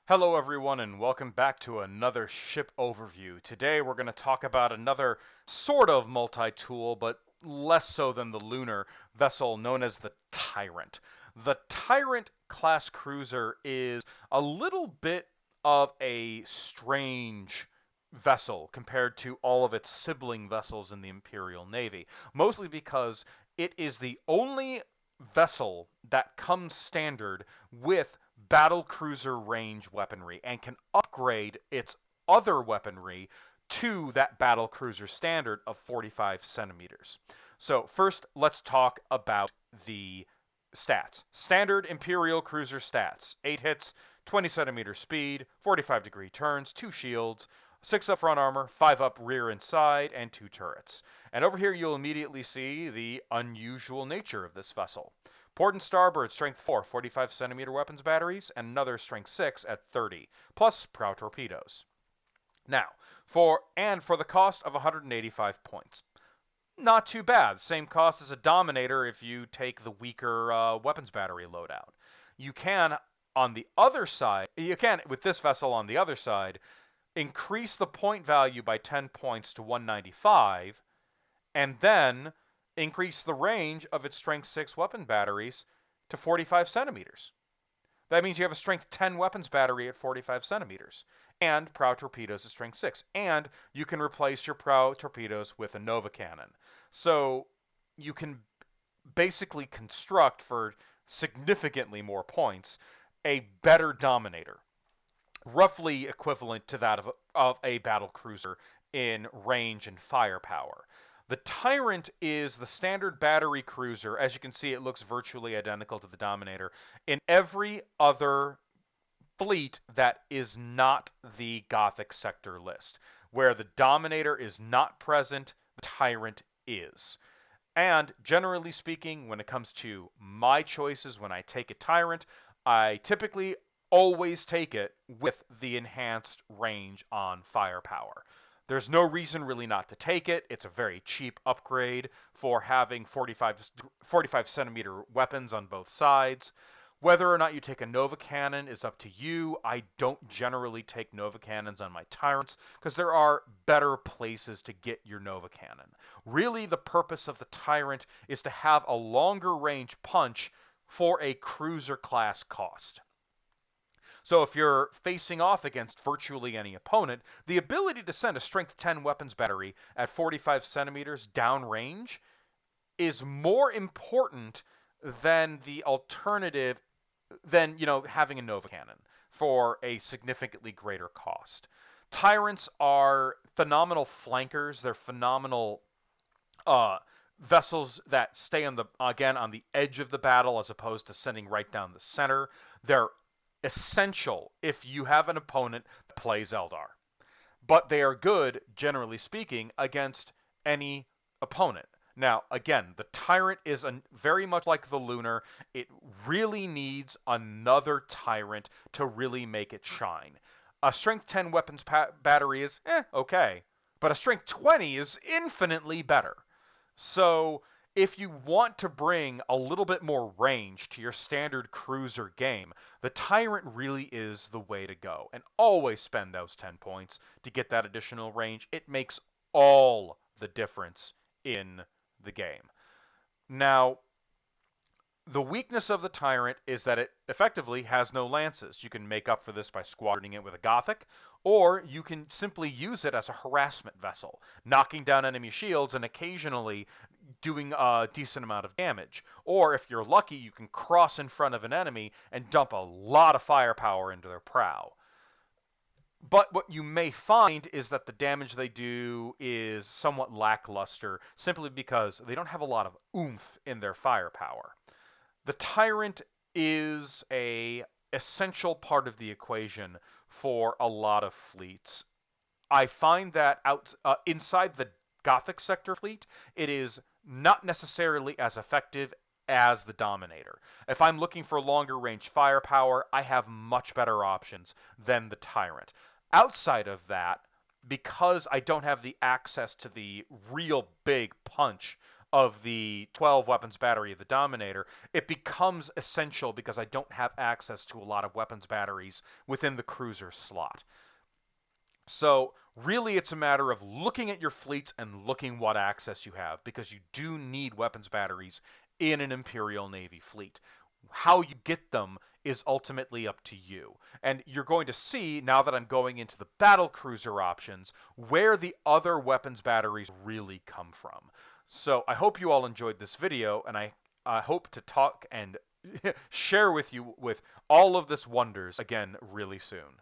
Hello everyone and welcome back to another ship overview. Today we're going to talk about another sort of multi-tool, but less so than the lunar vessel known as the Tyrant. The Tyrant class cruiser is a little bit of a strange vessel compared to all of its sibling vessels in the Imperial Navy, mostly because it is the only vessel that comes standard with battle cruiser range weaponry and can upgrade its other weaponry to that battle cruiser standard of 45 centimeters. So first, let's talk about the stats. Standard Imperial cruiser stats: 8 hits, 20 centimeter speed, 45-degree turns, 2 shields, 6 up front armor, 5 up rear and side, and 2 turrets. And over here you'll immediately see the unusual nature of this vessel. Port and starboard, strength 4, 45 centimeter weapons batteries, and another strength 6 at 30, plus prow torpedoes. Now, for the cost of 185 points. Not too bad. Same cost as a Dominator if you take the weaker weapons battery loadout. You can, on the other side, with this vessel on the other side, increase the point value by 10 points to 195, and then increase the range of its strength 6 weapon batteries to 45 centimeters. That means you have a strength 10 weapons battery at 45 centimeters, and prow torpedoes at strength 6, and you can replace your prow torpedoes with a Nova cannon. So you can basically construct, for significantly more points, a better Dominator, roughly equivalent to that of a battle cruiser in range and firepower. The Tyrant is the standard battery cruiser. As you can see, it looks virtually identical to the Dominator in every other fleet that is not the Gothic sector list. Where the Dominator is not present, the Tyrant is. And generally speaking, when it comes to my choices when I take a Tyrant, I typically always take it with the enhanced range on firepower. There's no reason really not to take it. It's a very cheap upgrade for having 45 centimeter weapons on both sides. Whether or not you take a Nova Cannon is up to you. I don't generally take Nova Cannons on my Tyrants because there are better places to get your Nova Cannon. Really, the purpose of the Tyrant is to have a longer range punch for a cruiser class cost. So if you're facing off against virtually any opponent, the ability to send a strength 10 weapons battery at 45 centimeters downrange is more important than the alternative than, having a Nova Cannon for a significantly greater cost. Tyrants are phenomenal flankers. They're phenomenal uh, vessels that stay on the edge of the battle as opposed to sending right down the center. They're essential if you have an opponent that plays Eldar. But they are good, generally speaking, against any opponent. Now, again, the Tyrant is very much like the Lunar. It really needs another Tyrant to really make it shine. A Strength 10 weapons battery is, okay. But a Strength 20 is infinitely better. So if you want to bring a little bit more range to your standard cruiser game, the Tyrant really is the way to go. And always spend those 10 points to get that additional range. It makes all the difference in the game. Now, the weakness of the Tyrant is that it effectively has no lances. You can make up for this by squadroning it with a Gothic, or you can simply use it as a harassment vessel, knocking down enemy shields and occasionally doing a decent amount of damage. Or if you're lucky, you can cross in front of an enemy and dump a lot of firepower into their prow. But what you may find is that the damage they do is somewhat lackluster, simply because they don't have a lot of oomph in their firepower. The Tyrant is a essential part of the equation for a lot of fleets. I find that inside the Gothic sector fleet, it is not necessarily as effective as the Dominator. If I'm looking for longer range firepower, I have much better options than the Tyrant. Outside of that, because I don't have the access to the real big punch of the 12 weapons battery of the Dominator, it becomes essential because I don't have access to a lot of weapons batteries within the cruiser slot. So really it's a matter of looking at your fleets and looking what access you have, because you do need weapons batteries in an Imperial Navy fleet. How you get them is ultimately up to you. And you're going to see, now that I'm going into the battle cruiser options, where the other weapons batteries really come from. So I hope you all enjoyed this video, and I hope to talk and share with you with all of this wonders again really soon.